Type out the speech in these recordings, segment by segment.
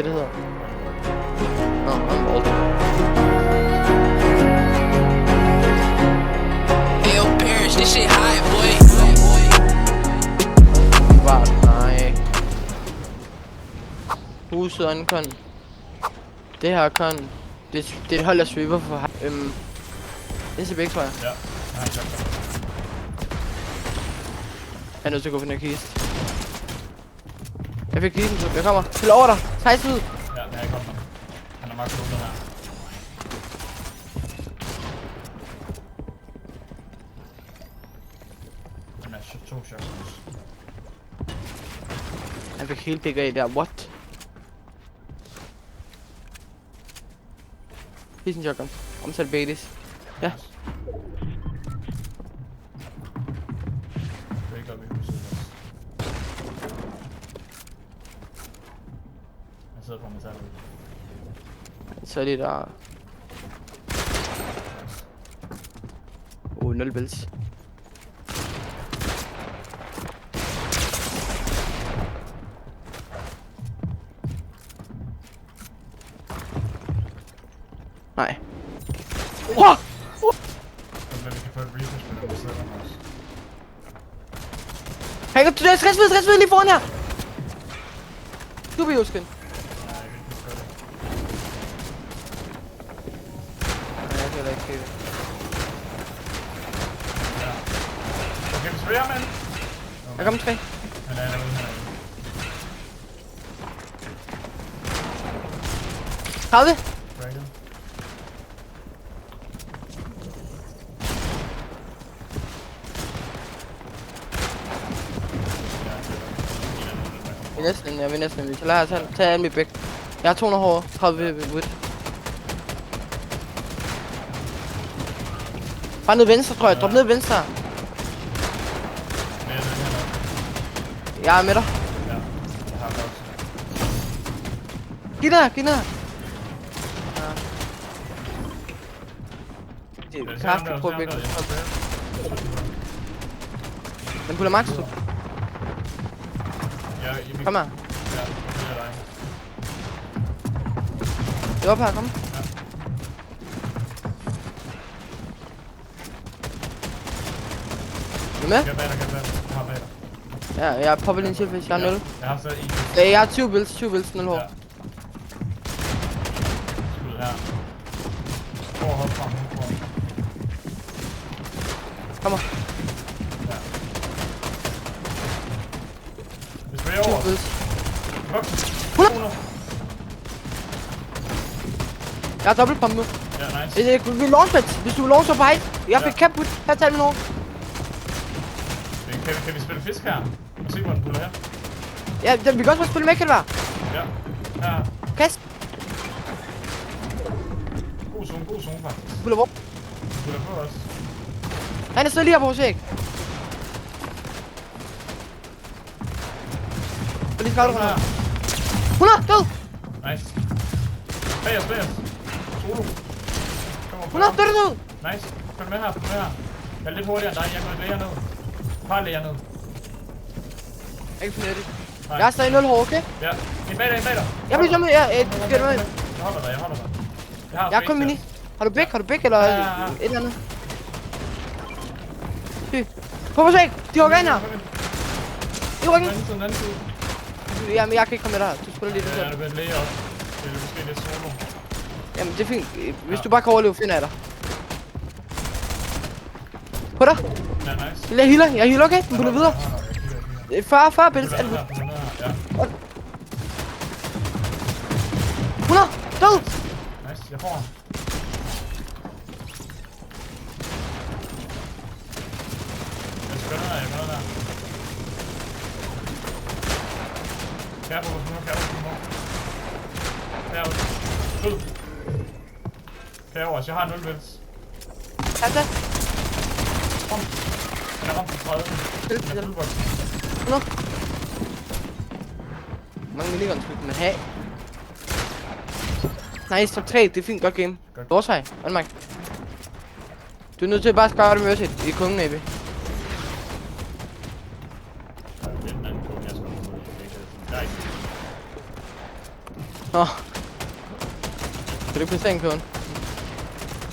det hedder. Nå, I'm old. Yo, Paris, this shit high, boy. Var nej. Huset og kon. Det her kon. Det holder sweeper for SCB, tror jeg. Ja, han har købt. Jeg er nødt til at gå for den her kiste. Jeg fik kisten, så jeg kommer. Til over dig. 16 ud. Ja, det er ikke kommet. Han er meget klog, den her. Han er 2 shotguns. Han fik helt big af der. What? Kisten shotgun. Omsat baities. Ja. Break op i huset også. Han sidder på metallet. Så er det der. 0 bells. Nej. Wow! Men vi kan få et research med dem, der sidder der også. Hey, du er 60 ved lige foran her! Du vil jo skin. Nej, jeg kan ikke forstå det. Nej, jeg kan da ikke se det. Ja. Okay, vi sprayer, mand. Der kommer 3. Han er derude herinde. 30. Breaker. Jeg vil næsten, så lad os tage alle mit bæk. Jeg har 200 hår, 30 wood. Bare ned venstre, tror jeg. Drop ned venstre. Mere den her nok. Jeg er med dig. Ja, jeg har det også. Giv ned. Det er kraftigt på bæk. Den puller max, du. Kom her. Ja, det er dig. Det er op her, kom. Er du med? Jeg er bag dig. Jeg har bag dig. Ja, jeg er poppet din chillfish. Jeg har 0. Jeg har så en. Jeg har 20 builds, 0 hår. Ja. Skud her. Prøv at hoppe frem. Kommer. Ja. Vi sprayer 20 over. builds. Fuck. 100. Jeg har dobbeltpump nu. Ja, nice. Vi launchpads. Hvis du launcher på height. Jeg fik cap put. Her tager vi nu. Kan vi spille fisk her? Og se, hvor den puller her? Ja, vi kan også bare spille med, kan det være? Ja. Ja. Kast. God zone faktisk. Puller hvor? Den puller på os. Han er stadig lige her på vores æg. Og lige skarter her. 100, død! Nice. Bag os. Solo. 100, død! Nice. Følg med her. Jeg er lidt hurtigere end dig. Jeg går læger ned. Bare læger ned. Ikke for nettet. Nej. Jeg har stadig 0 hår, okay? Ja. En bag dig. Jeg bliver med. Ja, du skal med. Jeg holder dig. Jeg har kun mini. Har du bæk eller Ja. et eller andet? På vores æg! De rykker ind her! De rykker ind! Den anden side. Jamen, jeg kan ikke komme med dig. Du spiller lige det Ja, selv. du kan læge op. Det er måske lidt solo. Jamen, det er fint. Hvis du bare kan overleve, finder jeg dig. På dig! Ja, nice. Jeg healer, okay? Den putter videre. 40 bælts, alt godt. 100! Død! Nice, jeg får ham. Jeg spænder der. Kære på nu. Død. Kære over, jeg har 0 vels. Altså, Kom. Han er ramt på 30. Spil. Han er fuldbox. 100. Mange miniguns skulle man have. Nice, top 3, det er fint, godt game. Godt. Vores hej, Danmark. Du er nødt til at bare skaffe det med os i kongen, Navy. Det er en anden kone, jeg skal få. Der er ikke. Nå. Kan du ikke placere en køen?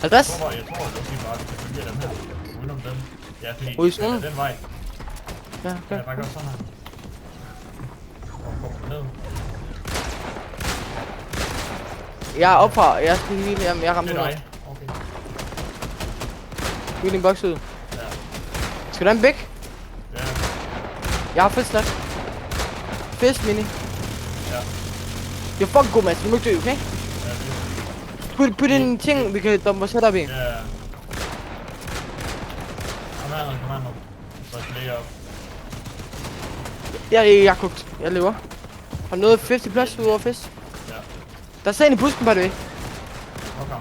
50? Jeg tror, det er bare, vi kan følge dem her. Udenom dem. Ja, fordi Ude i zonen? den vej. Ja, Kan okay. jeg bare gøre sådan her? Og gå ned. Jeg er oppe fra. Jeg skal lige... Jamen, jeg ramte Det er noget. dig. Okay. Giv din boks ud. Ja. Skal du have en bæk? Ja. Jeg har fist nok. Fist mini. Ja. Jeg er fucking god, Mads. Du må ikke dø, okay? Ja, det Put en ting, vi kan dumpe os op i. Ja. Kom her nu. Så flere op. Jeg er kogt. Jeg lever. Har du noget 50 plus ud over fisk? Ja. Der er sådan en i busken, by the way. Okay.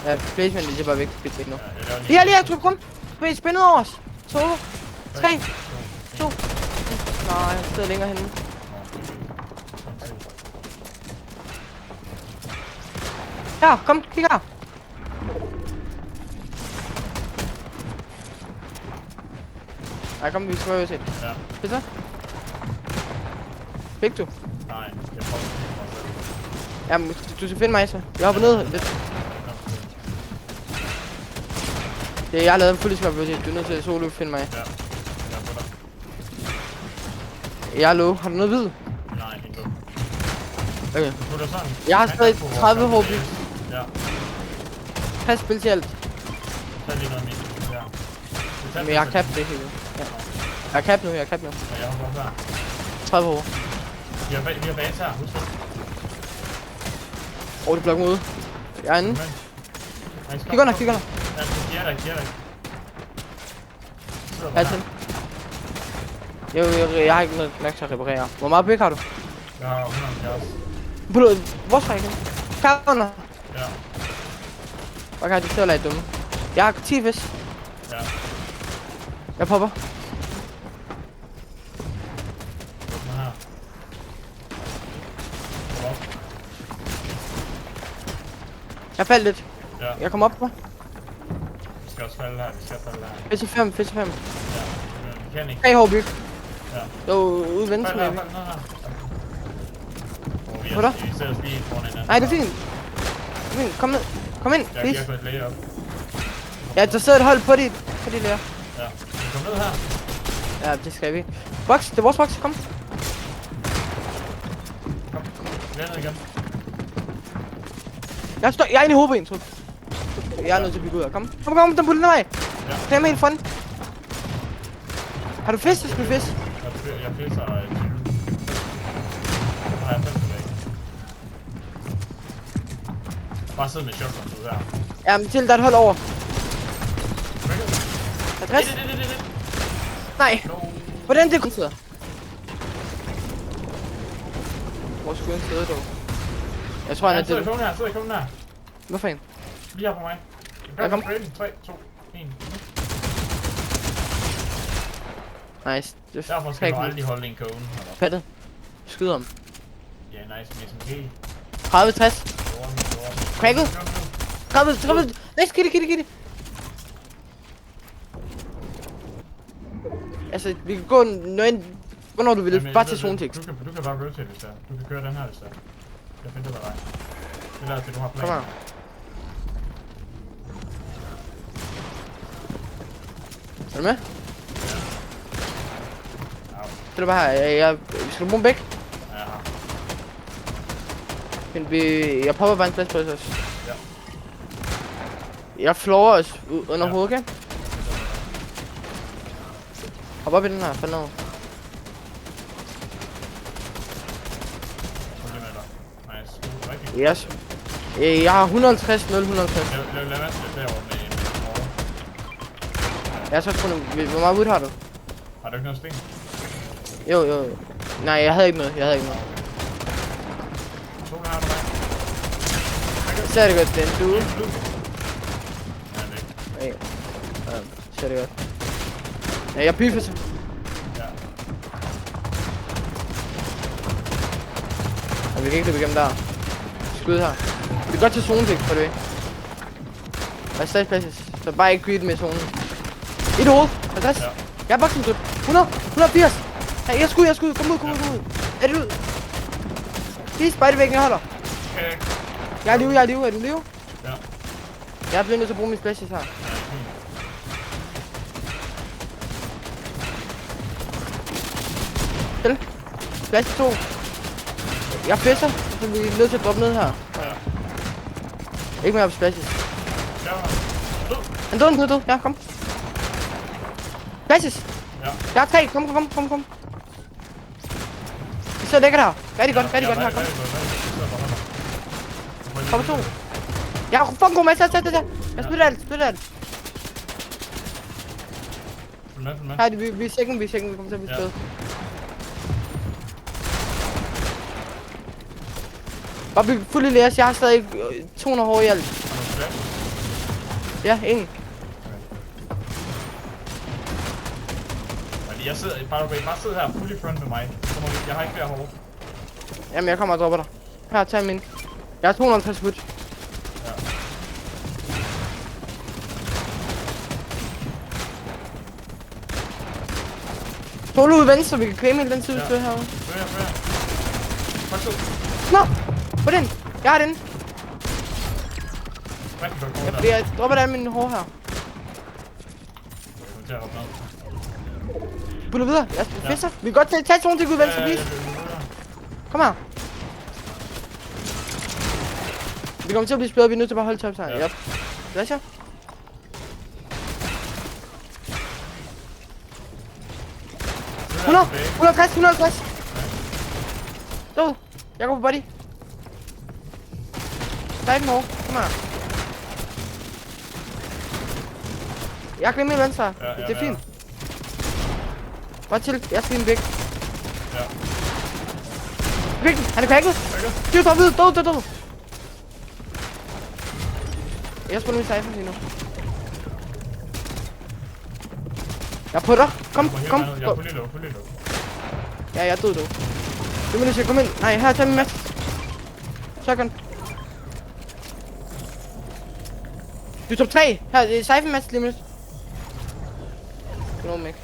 Ja, placement det er bare væk. Fedt væk nu. Ja, jeg laver Lige her, lige her, kom. Spænd spændet over os. 2, 3, 2. Nej, jeg sidder længere henne. Her, kom, kig her. Ej, kom, vi skal jo se. Ja. Hvad så? Fik du? Nej, jeg prøver at Jamen, du skal finde mig så. Jeg hopper ned lidt. Det jeg har lavet en fuldstændig opgave. Du er nødt til at solo finde mig. Ja, jeg er på dig. Jeg er low. Har du noget hvid? Nej, ikke nu. Okay. Du putter sådan. Jeg har stadig 30 HP. Ja, Pas spil til alt. tag lige noget af mit. Ja. Men jeg har cap det hele. Ja. Jeg har cap nu, Ja, jeg har godt her. 30 år. Vi har base her, husk det. Det er blokken ude. Jeg er inde. Nice, Kig under, kig under. Ja, giver dig. Jeg er til. Jeg har ikke noget nok til at reparere. Hvor meget bæk har du? Jeg har 170. Hvor skal jeg igen? Kær under. Ja, Hvor kan jeg til at lade dumme? Jeg har 10 fisk. ja. Jeg popper. Åbne her. Gå op. Jeg faldt lidt. Ja, Jeg kommer op på. vi skal også falde her. Fisk 5, fisk 5. Ja, vi kan ikke. 3 hård byg. Ja. Ude venstre med. Fald ned her. Hvor der? Vi sætter os lige foran hinanden. Nej, det er fint. Kom ned. Kom ind, Jeg please. kan få et læge op. Ja, der sidder et hold på de lærer. Ja, vi kom ned her. Ja, det skal vi. Box, det er vores box, kom. Kom. Vi er ned igen. Jeg er inde i hovedben, tror jeg. Jeg er nødt til at bygge ud af. Kom, den putter den vej. Ja. Klem helt front. Har du fisk, så skal du fisk. Jeg pisser 20. Nej, jeg finder tilbage. Bare sidde med shotgun ud der. Jamen, til der er et hold over. 50? Nej. Hvordan det kun sidder? Hvor skulle han sidde dog? Jeg tror han er sidder i til. kogen her. Hvorfor en? Lige her på mig. Ja, kom. 3, 2, 1. Nice. Det Derfor skal du aldrig holde en kogen. Fattet. Skyd ham. Ja, nice. Med SMG. 30-60. Cracket. 30. Nice, kitty. Altså, vi kan gå hvornår du vil. Bare til zonetekst. Du kan bare rotate, hvis der. Du kan køre den her, hvis der. Jeg finder dig. Det lader til, du har plan. Kom her. Er du med? Ja. Det er bare her. Skal du bruge en bæk? Ja, jeg har. Men jeg popper bare en plads på os også. Ja. Jeg flår os under Ja. hovedet, okay? Hop op i den her, fald ned. Følg med dig. Nice. Du er rigtig. Yes. Jeg har 150, 0,150. Lav vand lidt derovre med morgen. Jeg har så fundet, hvor meget wood har du? Har du ikke noget sten? Jo. Nej, jeg havde ikke noget. Solen har du med. Så er det godt, den du. Ja, det er ikke. Så er det godt. Ja, jeg biffer så. Ja. Og vi kan ikke løbe igennem der. Skud her. Vi kan godt til zonetekst for det. Der er stadspladses. Så bare ikke greed med zonen. Et hoved. 50. Ja. Jeg er boksen, 100. 180. Ja, jeg skud. Kom ud. Er det ud? Please, bare det væk, jeg holder. Okay. Jeg er live, jeg er live. Er du live? Ja. Jeg bliver nødt til at bruge min splashes her. Til. Splash 2. Jeg fisser, så vi er nødt til at droppe ned her. Ja. Ikke mere op splashes. Ja. Han død. Ja, kom. Splashes. Ja. Jeg har 3. Kom. Vi så lækkert her. Rigtig godt her. Kom. Kom 2. Jeg har fucking god med. Tag. Jeg spytter alt. Følg med. Her, vi er sækken. Vi kommer til at blive stået. Bare bygge fuld i læs. Jeg har stadig 200 hår i alt. Ja, ingen. Jeg sidder bare sidde her fully front med mig. Jeg har ikke flere hår. Jamen, jeg kommer og dropper dig. Her, tag min. Jeg har 250 foot. Ja. Solo ud venstre, vi kan kvæme hele den tid, Ja. vi stod herovre. Følg her. Fuck så. Nå! På den! Jeg har den! Rigtig godt går der. Jeg dropper der min hår her. Jeg kommer til at hoppe ned. Puller videre. Jeg fisser. Vi kan godt tage zonen til ud venstre, please. Kom her. Vi kommer til at blive spillet, vi er nødt til bare at holde top her. Ja. Yep. Flasher. Følg her 150. Død. Jeg går på body. Der er den hår. Kom her. Jeg kan med venstre. Ja, Det er fint. Bare til. Jeg skal ind væk. Ja. Væk. Han er cracket. Styr for videre. Død. Jeg spiller min cypher lige nu. Jeg er på dig. Kom. Jeg er fully low. Ja, jeg er død. Du må lige se, kom ind. Nej, her, tag min mask. Shotgun. Du er top 3. Her, det er cypher mask lige med. No mic.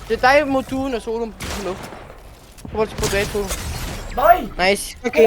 Det er dig mod duen og solo på luft. Så var det på bag på. Nej! Nice. Okay.